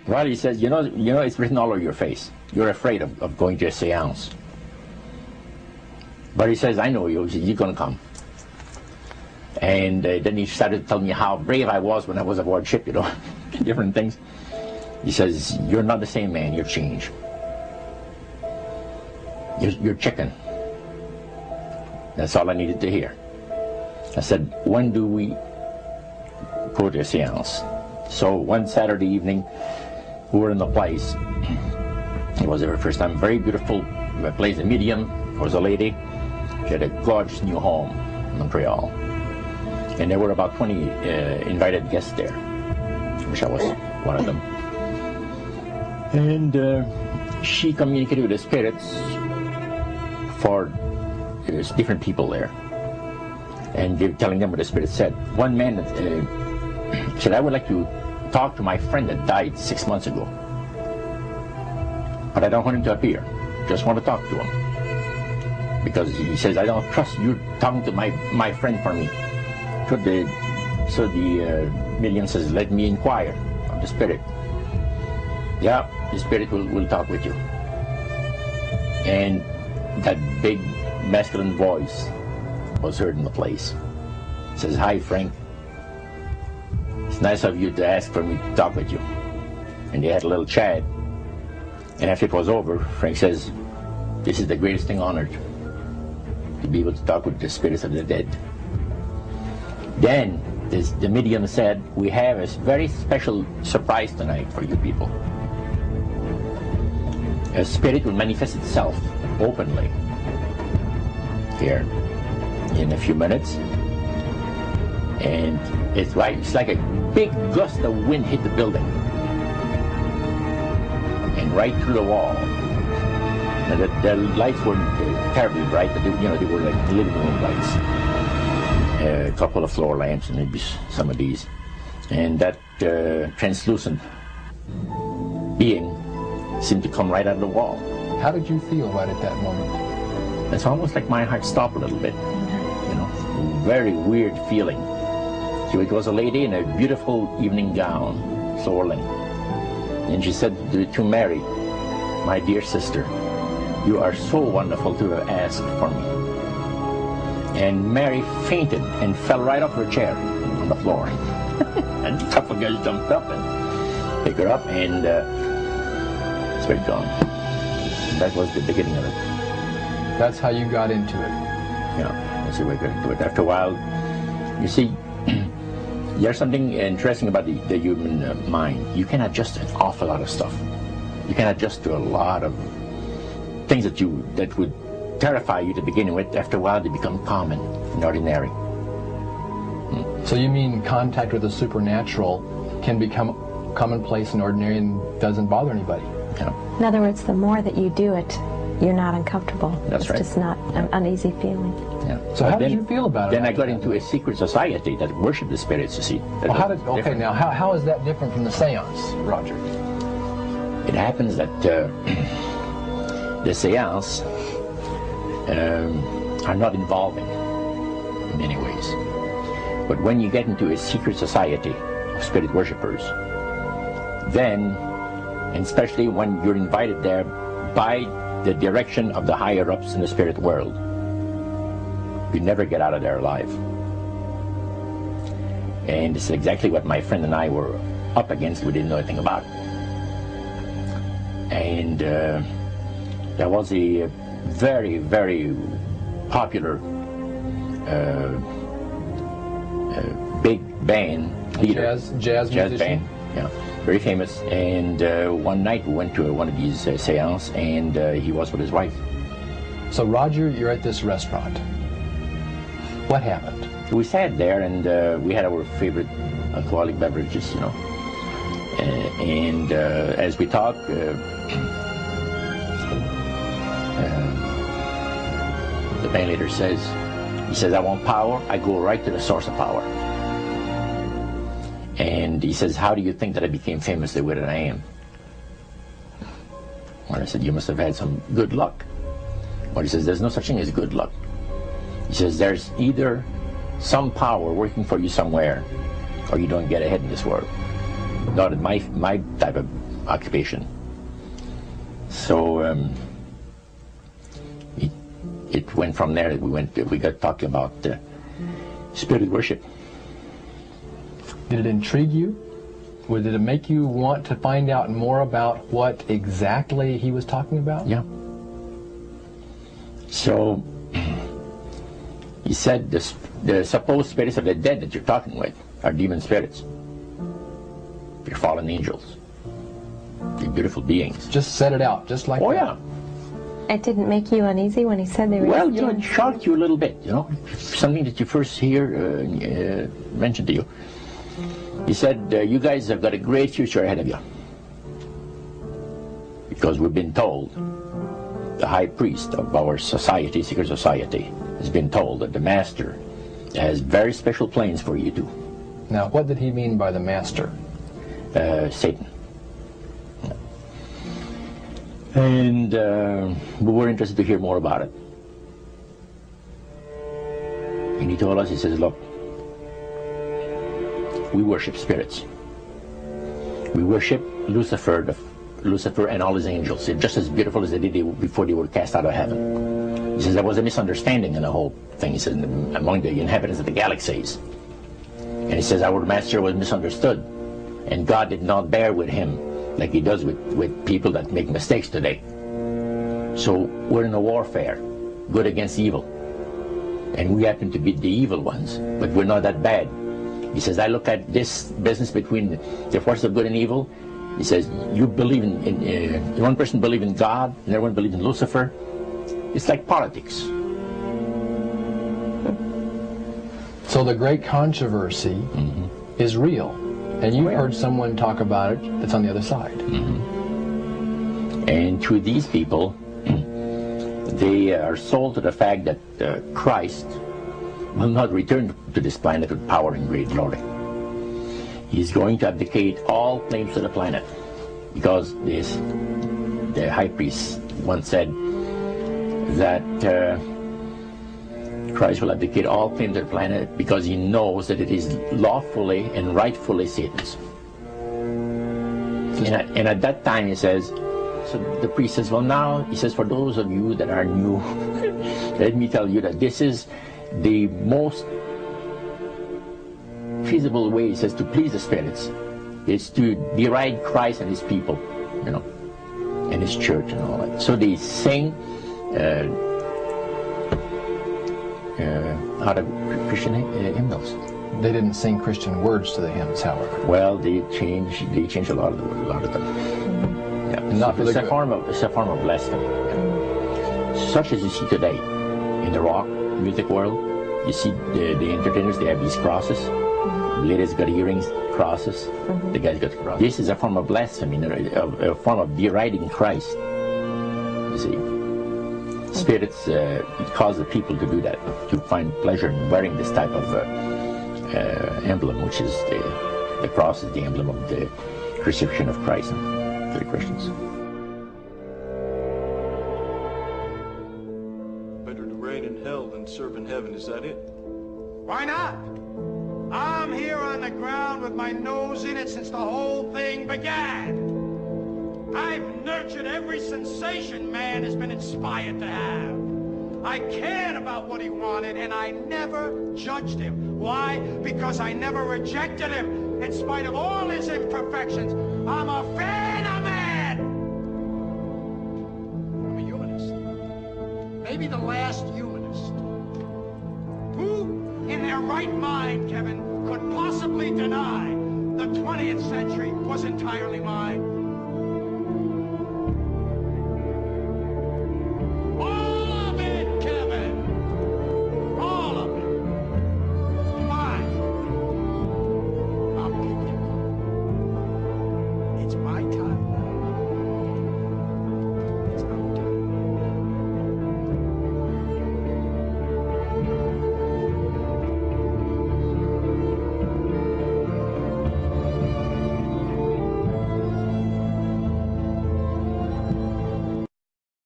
Well, he says, it's written all over your face. You're afraid of going to a seance. But he says, I know you. He says, you're going to come. And then he started to tell me how brave I was when I was aboard ship, different things. He says, you're not the same man, you're changed. You're chicken. That's all I needed to hear. I said, when do we go to a seance? So one Saturday evening, we were in the place. It was our first time. Very beautiful place. A medium was a lady. She had a gorgeous new home in Montreal. And there were about 20 invited guests there. I wish I was one of them. And she communicated with the spirits for there's different people there. And they were telling them what the spirit said. One man said, I would like to talk to my friend that died 6 months ago. But I don't want him to appear. Just want to talk to him. Because he says, I don't trust you talking to my friend for me. So the medium says, let me inquire of the spirit. Yeah, the spirit will talk with you. And that big masculine voice was heard in the place. It says, hi, Frank. It's nice of you to ask for me to talk with you. And they had a little chat. And after it was over, Frank says, this is the greatest thing on earth, to be able to talk with the spirits of the dead. Then the medium said, we have a very special surprise tonight for you people. A spirit will manifest itself openly here in a few minutes. And it's like a big gust of wind hit the building. And right through the wall. Now the lights weren't terribly bright, but they were like living room lights. A couple of floor lamps and maybe some of these. And that translucent being seemed to come right out of the wall. How did you feel right at that moment? It's almost like my heart stopped a little bit. Very weird feeling. So it was a lady in a beautiful evening gown, Sorling. And she said to Mary, my dear sister, you are so wonderful to have asked for me. And Mary fainted and fell right off her chair on the floor. And a couple of guys jumped up and picked her up, and straight gone. And that was the beginning of it. That's how you got into it. Yeah, that's the way I got into it. After a while, you see, there's something interesting about the human mind. You can adjust an awful lot of stuff. You can adjust to a lot of things that would terrify you to begin with. After a while, they become common and ordinary. So you mean contact with the supernatural can become commonplace and ordinary and doesn't bother anybody? Yeah. In other words, the more that you do it, you're not uncomfortable. That's right. It's just not an uneasy feeling. Yeah. So how did you feel about it? Then I got into a secret society that worshipped the spirits, you see. Well, how is that different from the seance, Roger? It happens that the seance are not involving in many ways. But when you get into a secret society of spirit worshippers, then, and especially when you're invited there by the direction of the higher-ups in the spirit world, you never get out of there alive. And it's exactly what my friend and I were up against. We didn't know anything about it. And there was a very, very popular big band leader. Jazz musician? Band, yeah, very famous. And one night we went to one of these seances, and he was with his wife. So Roger, you're at this restaurant. What happened? We sat there, and we had our favorite alcoholic beverages, and as we talked, the band leader says, I want power. I go right to the source of power. And he says, how do you think that I became famous the way that I am? Well, I said, you must have had some good luck. Well, he says, there's no such thing as good luck. He says, there's either some power working for you somewhere, or you don't get ahead in this world. Not in my type of occupation. So it went from there. We got talking about spirit worship. Did it intrigue you? Or did it make you want to find out more about what exactly he was talking about? Yeah. So he said the supposed spirits of the dead that you're talking with are demon spirits. They're fallen angels. They're beautiful beings. Just set it out, just like Oh, that. yeah. It didn't make you uneasy when he said they were Well, demon it shocked you a little bit, something that you first hear mentioned to you. He said, you guys have got a great future ahead of you. Because we've been told, the high priest of our society, secret society, has been told that the master has very special plans for you too. Now, what did he mean by the master? Satan. And we were interested to hear more about it. And he told us, he says, look, we worship spirits. We worship Lucifer and all his angels. They're just as beautiful as they did before they were cast out of heaven. He says there was a misunderstanding in the whole thing. He says among the inhabitants of the galaxies. And he says our master was misunderstood. And God did not bear with him like he does with people that make mistakes today. So we're in a warfare, good against evil. And we happen to be the evil ones, but we're not that bad. He says, I look at this business between the forces of good and evil. He says, you believe in one person believes in God, and everyone believes in Lucifer. It's like politics. So the great controversy is real. And you've heard someone talk about it that's on the other side. And to these people, they are sold to the fact that Christ will not return to this planet with power and great glory. He's going to abdicate all claims to the planet, because the high priest once said that Christ will abdicate all claims to the planet because he knows that it is lawfully and rightfully Satan's. And at that time, he says, so the priest says, well, now, he says, for those of you that are new, let me tell you that this is the most feasible way, he says, to please the spirits. It's to deride Christ and his people, and his church and all that. So they sing out of Christian hymnals. They didn't sing Christian words to the hymns, however. Well, they changed a lot of them. Yeah. And not for it's a form of blasphemy. Yeah. Such as you see today in the rock music world. You see the entertainers, they have these crosses. The ladies got earrings, crosses. The guys got crosses. This is a form of blasphemy, a form of deriding Christ. You see. Spirits cause the people to do that, to find pleasure in wearing this type of emblem, which is the cross is the emblem of the crucifixion of Christ to the Christians. Better to reign in hell than serve in heaven, is that it? Why not? I'm here on the ground with my nose in it since the whole thing began. I've nurtured every sensation man has been inspired to have. I cared about what he wanted, and I never judged him. Why? Because I never rejected him, in spite of all his imperfections. I'm a fan of man! I'm a humanist. Maybe the last humanist. Who, in their right mind, Kevin, could possibly deny the 20th century was entirely mine?